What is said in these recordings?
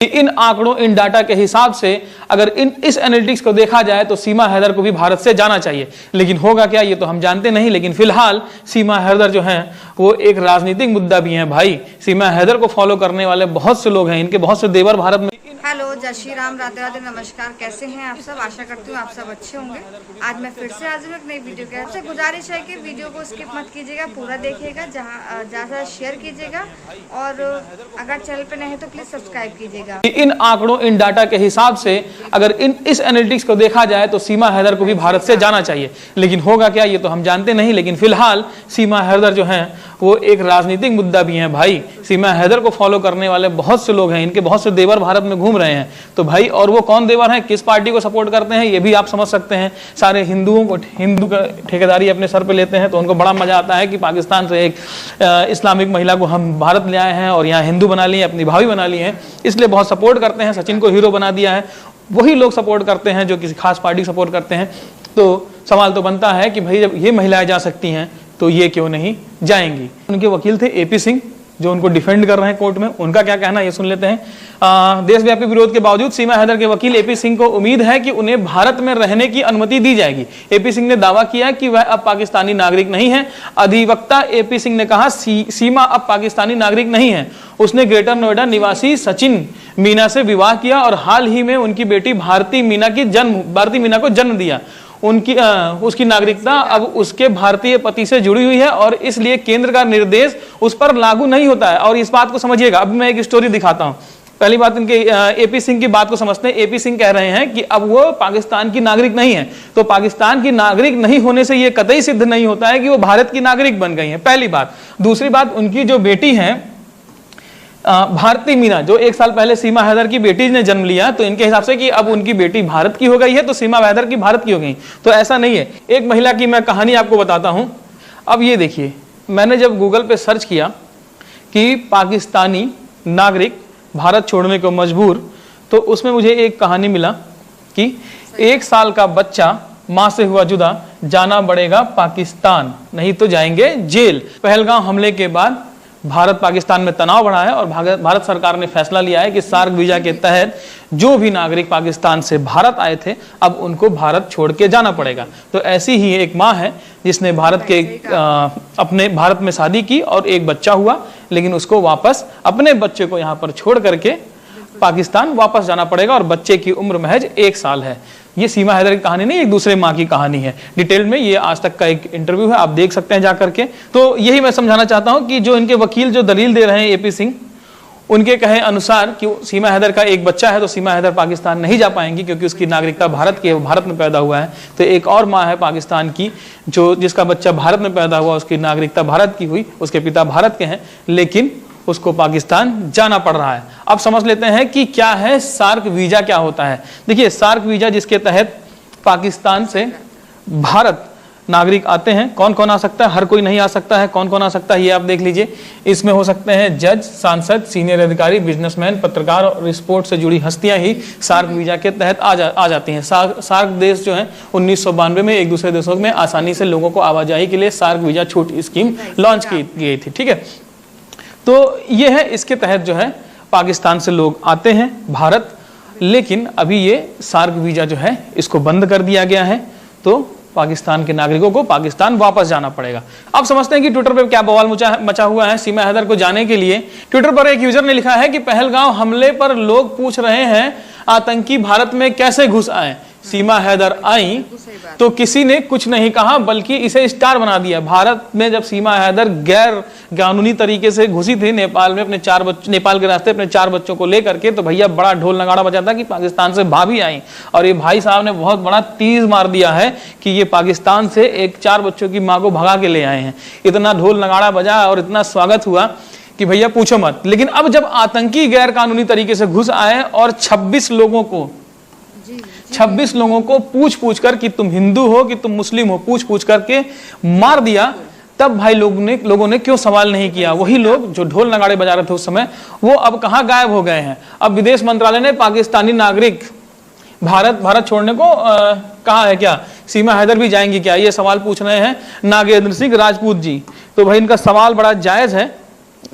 इन आंकड़ों, इन डाटा के हिसाब से अगर इस एनालिटिक्स को देखा जाए तो सीमा हैदर को भी भारत से जाना चाहिए, लेकिन होगा क्या ये तो हम जानते नहीं। लेकिन फिलहाल सीमा हैदर जो हैं वो एक राजनीतिक मुद्दा भी हैं भाई। सीमा हैदर को फॉलो करने वाले बहुत से लोग हैं, इनके बहुत से देवर भारत में। हेलो, जय श्री राम, राधे राधे, नमस्कार। कैसे हैं आप सब? आशा करती हूँ आप सब अच्छे होंगे। आज मैं फिर से हाजिर हूँ एक नई वीडियो के। आपसे गुजारिश है कि वीडियो को स्किप मत कीजिएगा, पूरा देखिएगा, जहाँ ज़्यादा शेयर कीजिएगा और अगर चैनल पे नए हैं तो प्लीज सब्सक्राइब कीजिएगा। इन आंकड़ों, इन डाटा के हिसाब से अगर इस एनालिटिक्स को देखा जाए तो सीमा हैदर को भी भारत से जाना चाहिए, लेकिन होगा क्या ये तो हम जानते नहीं। लेकिन फिलहाल सीमा हैदर जो हैं वो एक राजनीतिक मुद्दा भी हैं भाई। सीमा हैदर को फॉलो करने वाले बहुत से लोग हैं, इनके बहुत से देवर भारत में घूम रहे हैं। तो भाई, और वो कौन देवर हैं, किस पार्टी को सपोर्ट करते हैं, ये भी आप समझ सकते हैं। सारे हिंदुओं को, हिंदू का ठेकेदारी अपने सर पे लेते हैं, तो उनको बड़ा मजा आता है कि पाकिस्तान से एक इस्लामिक महिला को हम भारत ले आए हैं और यहाँ हिंदू बना लिए, अपनी भाभी बना लिए हैं, इसलिए बहुत सपोर्ट करते हैं। सचिन को हीरो बना दिया है, वही लोग सपोर्ट करते हैं जो किसी खास पार्टी सपोर्ट करते हैं। तो सवाल तो बनता है कि भाई जब ये महिलाएं जा सकती हैं तो ये क्यों नहीं जाएंगी। उनके वकील थे एपी सिंह, जो उनको डिफेंड कर रहे हैं कोर्ट में, उनका क्या कहना है ये सुन लेते हैं। देशव्यापी विरोध के बावजूद सीमा हैदर के वकील एपी सिंह को उम्मीद है कि उन्हें भारत में रहने की अनुमति दी जाएगी। एपी सिंह ने दावा किया कि वह अब पाकिस्तानी नागरिक नहीं है। अधिवक्ता एपी सिंह ने कहा सीमा अब पाकिस्तानी नागरिक नहीं है। उसने ग्रेटर नोएडा निवासी सचिन मीना से विवाह किया और हाल ही में उनकी बेटी भारती मीना को जन्म दिया। उसकी नागरिकता अब उसके भारतीय पति से जुड़ी हुई है और इसलिए केंद्र का निर्देश उस पर लागू नहीं होता है। और इस बात को समझिएगा, अब मैं एक स्टोरी दिखाता हूं। पहली बात, इनके एपी सिंह की बात को समझते हैं। एपी सिंह कह रहे हैं कि अब वो पाकिस्तान की नागरिक नहीं है, तो पाकिस्तान की नागरिक नहीं होने से ये कतई सिद्ध नहीं होता है कि वो भारत की नागरिक बन गई है, पहली बात। दूसरी बात, उनकी जो बेटी है भारती मीना, जो 1 साल पहले सीमा हैदर की बेटी ने जन्म लिया, तो इनके हिसाब से कि अब उनकी बेटी भारत की हो गई है तो सीमा हैदर की भारत की हो गई। तो ऐसा नहीं है। एक महिला की मैं कहानी आपको बताता हूं। अब ये देखिए, मैंने जब गूगल पे सर्च किया कि पाकिस्तानी नागरिक भारत छोड़ने को मजबूर, तो उसमें मुझे एक कहानी मिला कि 1 साल का बच्चा मां से हुआ जुदा, जाना पड़ेगा पाकिस्तान, नहीं तो जाएंगे जेल। पहलगाम हमले के बाद भारत पाकिस्तान में तनाव बढ़ा है और भारत सरकार ने फैसला लिया है कि सार्क वीजा के तहत जो भी नागरिक पाकिस्तान से भारत आए थे अब उनको भारत छोड़ के जाना पड़ेगा। तो ऐसी ही एक मां है जिसने अपने भारत में शादी की और एक बच्चा हुआ, लेकिन उसको वापस अपने बच्चे को यहाँ पर छोड़ करके पाकिस्तान वापस जाना पड़ेगा और बच्चे की उम्र महज 1 साल है। ये सीमा हैदर की कहानी नहीं, एक दूसरे माँ की कहानी है। डिटेल में ये आज तक का एक इंटरव्यू है, आप देख सकते हैं जाकर के। तो यही मैं समझाना चाहता हूं कि जो इनके वकील जो दलील दे रहे हैं एपी सिंह, उनके कहे अनुसार कि सीमा हैदर का एक बच्चा है तो सीमा हैदर पाकिस्तान नहीं जा पाएंगी क्योंकि उसकी नागरिकता भारत की है, वो भारत में पैदा हुआ है। तो एक और माँ है पाकिस्तान की जिसका बच्चा भारत में पैदा हुआ, उसकी नागरिकता भारत की हुई, उसके पिता भारत के हैं, लेकिन उसको पाकिस्तान जाना पड़ रहा है। अब समझ लेते हैं कि क्या है सार्क वीजा, क्या होता है। देखिए, सार्क वीजा जिसके तहत पाकिस्तान से भारत नागरिक आते हैं। कौन कौन आ सकता है? हर कोई नहीं आ सकता है। कौन कौन आ सकता है ये आप देख लीजिए। इसमें हो सकते हैं जज, सांसद, सीनियर अधिकारी, बिजनेसमैन, पत्रकार और स्पोर्ट्स से जुड़ी हस्तियां ही सार्क वीजा के तहत आ जाती हैं। सार्क देश जो है 1992 में एक दूसरे देशों में आसानी से लोगों को आवाजाही के लिए सार्क वीजा छूट स्कीम लॉन्च की गई थी। ठीक है, तो ये है, इसके तहत जो है पाकिस्तान से लोग आते हैं भारत, लेकिन अभी ये सार्क वीजा जो है इसको बंद कर दिया गया है, तो पाकिस्तान के नागरिकों को पाकिस्तान वापस जाना पड़ेगा। अब समझते हैं कि ट्विटर पे क्या बवाल मचा हुआ है सीमा हैदर को जाने के लिए। ट्विटर पर एक यूजर ने लिखा है कि पहलगाम हमले पर लोग पूछ रहे हैं आतंकी भारत में कैसे घुस आए। सीमा हैदर आई तो किसी ने कुछ नहीं कहा बल्कि इसे स्टार बना दिया। भारत में जब सीमा हैदर गैर कानूनी तरीके से घुसी थी नेपाल में नेपाल के रास्ते अपने 4 बच्चों को लेकर के, तो भैया बड़ा ढोल नगाड़ा बजा था कि पाकिस्तान से भाभी आई। और ये भाई साहब ने बहुत बड़ा तीर मार दिया है कि ये पाकिस्तान से एक 4 बच्चों की माँ को भगा के ले आए हैं। इतना ढोल नगाड़ा बजा और इतना स्वागत हुआ कि भैया पूछो मत। लेकिन अब जब आतंकी गैर कानूनी तरीके से घुस आए और 26 लोगों को पूछ कर कि तुम हिंदू हो कि तुम मुस्लिम हो, पूछ करके मार दिया, तब भाई लोगों ने क्यों सवाल नहीं किया। वही लोग जो ढोल नगाड़े बजा रहे थे उस समय, वो अब कहां गायब हो गए हैं। अब विदेश मंत्रालय ने पाकिस्तानी नागरिक भारत छोड़ने को कहा है क्या? सीमा हैदर भी जाएंगी क्या? ये सवाल पूछ रहे हैं नागेंद्र सिंह राजपूत जी। तो भाई इनका सवाल बड़ा जायज है,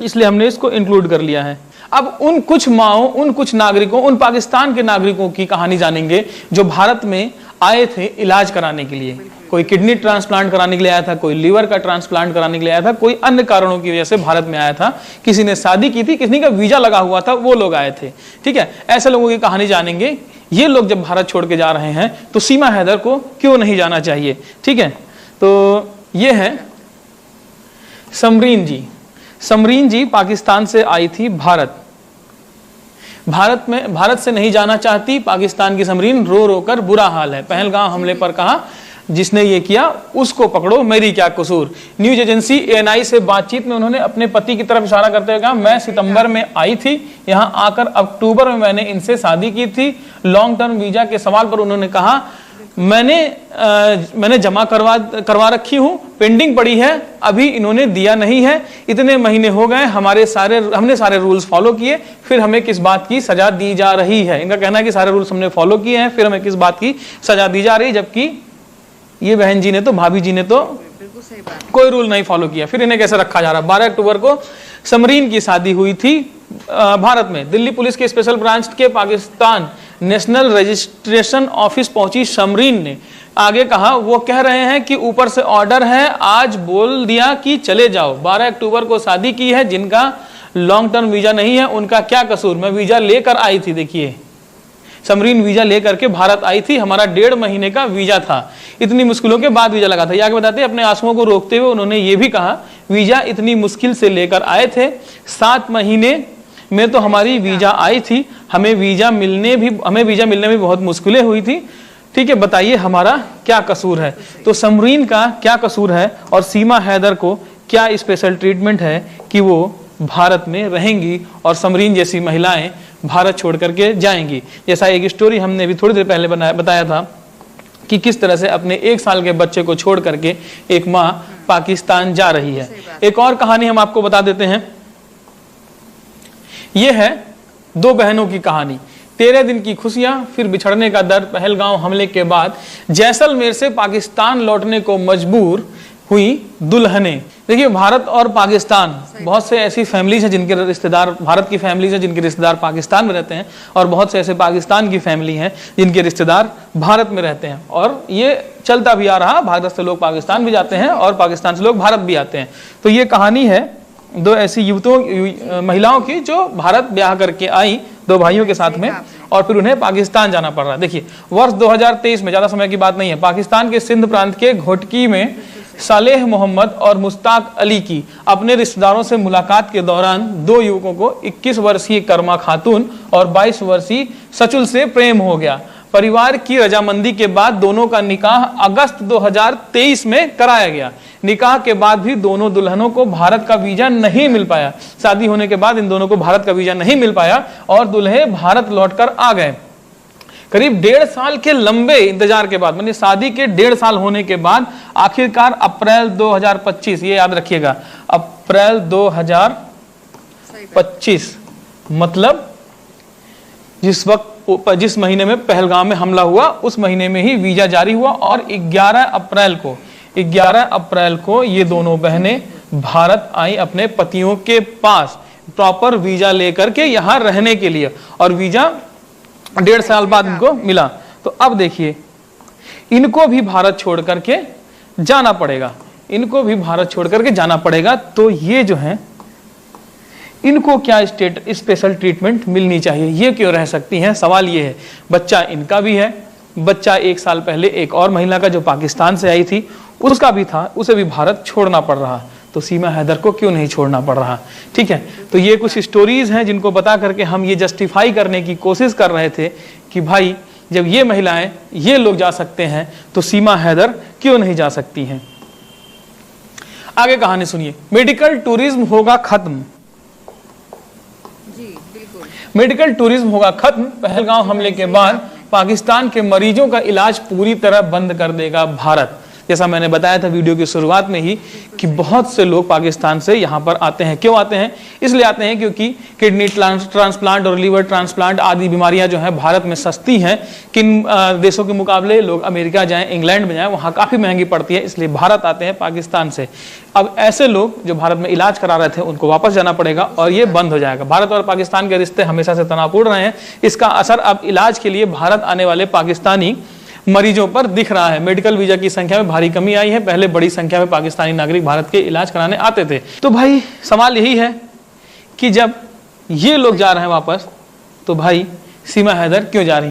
इसलिए हमने इसको इंक्लूड कर लिया है। अब उन कुछ माओ, उन कुछ नागरिकों, उन पाकिस्तान के नागरिकों की कहानी जानेंगे जो भारत में आए थे इलाज कराने के लिए। कोई किडनी ट्रांसप्लांट कराने के लिए आया था, कोई लीवर का ट्रांसप्लांट कराने के लिए आया था, कोई अन्य कारणों की वजह से भारत में आया था, किसी ने शादी की थी, किसी का वीजा लगा हुआ था, वो लोग आए थे। ठीक है, ऐसे लोगों की कहानी जानेंगे। ये लोग जब भारत छोड़ के जा रहे हैं तो सीमा हैदर को क्यों नहीं जाना चाहिए। ठीक है, तो ये है समरीन जी। समरीन जी पाकिस्तान से आई थी भारत से नहीं जाना चाहती पाकिस्तान की समरीन, रो रो कर बुरा हाल है। पहलगाम हमले पर कहा जिसने ये किया उसको पकड़ो, मेरी क्या कसूर। न्यूज एजेंसी ANI से बातचीत में उन्होंने अपने पति की तरफ इशारा करते हुए कहा, मैं सितंबर में आई थी, यहाँ आकर अक्टूबर में मैंने इनसे शादी की थी। लॉन्ग टर्म वीजा के सवाल पर उन्होंने कहा, मैंने जमा करवा रखी हूं, पेंडिंग पड़ी है, अभी इन्होंने दिया नहीं है। इतने महीने हो गए, हमने सारे रूल्स फॉलो किए, फिर हमें किस बात की सजा दी जा रही है। इनका कहना है कि सारे रूल्स हमने फॉलो किए हैं, फिर हमें किस बात की सजा दी जा रही है, जबकि ये बहन जी ने तो, भाभी जी ने तो कोई रूल नहीं फॉलो किया, फिर इन्हें कैसे रखा जा रहा है। 12 अक्टूबर को समरीन की शादी हुई थी भारत में। दिल्ली पुलिस के स्पेशल ब्रांच के पाकिस्तान नेशनल रजिस्ट्रेशन ऑफिस पहुंची समरीन ने आगे कहा, वो कह रहे हैं कि ऊपर से ऑर्डर है, आज बोल दिया कि चले जाओ। 12 अक्टूबर को शादी की है, जिनका लॉन्ग टर्म वीजा नहीं है उनका क्या कसूर। मैं वीजा लेकर आई थी, देखिए समरीन वीजा लेकर के भारत आई थी, हमारा 1.5 महीने का वीजा था, इतनी मुश्किलों के बाद वीजा लगा था। ये आगे बताते हैं, अपने आंसुओं को रोकते हुए उन्होंने ये भी कहा, वीजा इतनी मुश्किल से लेकर आए थे, 7 महीने में तो हमारी वीजा आई थी, हमें वीजा मिलने में बहुत मुश्किलें हुई थी। ठीक है, बताइए हमारा क्या कसूर है। तो समरीन का क्या कसूर है और सीमा हैदर को क्या स्पेशल ट्रीटमेंट है कि वो भारत में रहेंगी और समरीन जैसी महिलाएं भारत छोड़ करके जाएंगी। जैसा एक स्टोरी हमने अभी थोड़ी देर पहले बताया था कि किस तरह से अपने 1 साल के बच्चे को छोड़ करके एक माँ पाकिस्तान जा रही है। एक और कहानी हम आपको बता देते हैं, यह है 2 बहनों की कहानी। 13 दिन की खुशियां, फिर बिछड़ने का दर्द। पहलगाम हमले के बाद जैसलमेर से पाकिस्तान लौटने को मजबूर हुई दुल्हनें। देखिए, भारत और पाकिस्तान, बहुत से ऐसी फैमिलीज हैं जिनके रिश्तेदार, भारत की फैमिलीज हैं जिनके रिश्तेदार पाकिस्तान में रहते हैं, और बहुत से ऐसे पाकिस्तान की फैमिली हैं जिनके रिश्तेदार भारत में रहते हैं। और ये चलता भी आ रहा, भारत से लोग पाकिस्तान भी जाते हैं और पाकिस्तान से लोग भारत भी आते हैं। तो ये कहानी है 2 ऐसी महिलाओं की जो भारत ब्याह करके आई 2 भाइयों के साथ में, और फिर उन्हें पाकिस्तान जाना पड़ रहा। देखिए, वर्ष 2023 में, ज्यादा समय की बात नहीं है, पाकिस्तान के सिंध प्रांत के घोटकी में सालेह मोहम्मद और मुश्ताक अली की अपने रिश्तेदारों से मुलाकात के दौरान 2 युवकों को 21 वर्षीय कर्मा खातून और 22 वर्षीय सचुल से प्रेम हो गया। परिवार की रजामंदी के बाद दोनों का निकाह अगस्त 2023 में कराया गया। निकाह के बाद भी दोनों दुल्हनों को भारत का वीजा नहीं मिल पाया। शादी होने के बाद इन दोनों को भारत का वीजा नहीं मिल पाया और दुल्हे भारत लौटकर आ गए। करीब 1.5 साल के लंबे इंतजार के बाद, माने शादी के 1.5 साल होने के बाद आखिरकार अप्रैल 2025, ये याद रखिएगा, अप्रैल 2025 मतलब जिस महीने में पहलगाम में हमला हुआ उस महीने में ही वीजा जारी हुआ। और 11 अप्रैल को ये दोनों बहनें भारत आई अपने पतियों के पास, प्रॉपर वीजा लेकर के यहाँ रहने के लिए, और वीजा 1.5 साल बाद इनको मिला। तो अब देखिए, इनको भी भारत छोड़ करके जाना पड़ेगा, इनको भी भारत छोड़ करके जाना पड़ेगा। तो ये जो है, इनको क्या स्पेशल ट्रीटमेंट मिलनी चाहिए, ये क्यों रह सकती हैं? सवाल ये है। बच्चा इनका भी है, बच्चा 1 साल पहले एक और महिला का जो पाकिस्तान से आई थी उसका भी था, उसे भी भारत छोड़ना पड़ रहा। तो सीमा हैदर को क्यों नहीं छोड़ना पड़ रहा? ठीक है, तो ये कुछ स्टोरीज हैं जिनको बता करके हम ये जस्टिफाई करने की कोशिश कर रहे थे कि भाई जब ये महिलाएं, ये लोग जा सकते हैं तो सीमा हैदर क्यों नहीं जा सकती हैं। आगे कहानी सुनिए। मेडिकल टूरिज्म होगा खत्म। मेडिकल टूरिज्म होगा खत्म। पहलगाम हमले के बाद पाकिस्तान के मरीजों का इलाज पूरी तरह बंद कर देगा भारत। जैसा मैंने बताया था वीडियो की शुरुआत में ही कि बहुत से लोग पाकिस्तान से यहाँ पर आते हैं। क्यों आते हैं? इसलिए आते हैं क्योंकि किडनी ट्रांसप्लांट और लीवर ट्रांसप्लांट आदि बीमारियां जो हैं भारत में सस्ती हैं। किन देशों के मुकाबले लोग अमेरिका जाएं, इंग्लैंड में जाएं, वहाँ काफ़ी महंगी पड़ती है, इसलिए भारत आते हैं पाकिस्तान से। अब ऐसे लोग जो भारत में इलाज करा रहे थे उनको वापस जाना पड़ेगा और ये बंद हो जाएगा। भारत और पाकिस्तान के रिश्ते हमेशा से तनावपूर्ण रहे हैं, इसका असर अब इलाज के लिए भारत आने वाले पाकिस्तानी मरीजों पर दिख रहा है। मेडिकल वीजा की संख्या में भारी कमी आई है। पहले बड़ी संख्या में पाकिस्तानी नागरिक भारत के इलाज कराने आते थे। तो भाई सवाल यही है कि जब ये लोग जा रहे हैं वापस, तो भाई सीमा हैदर क्यों जा रही है?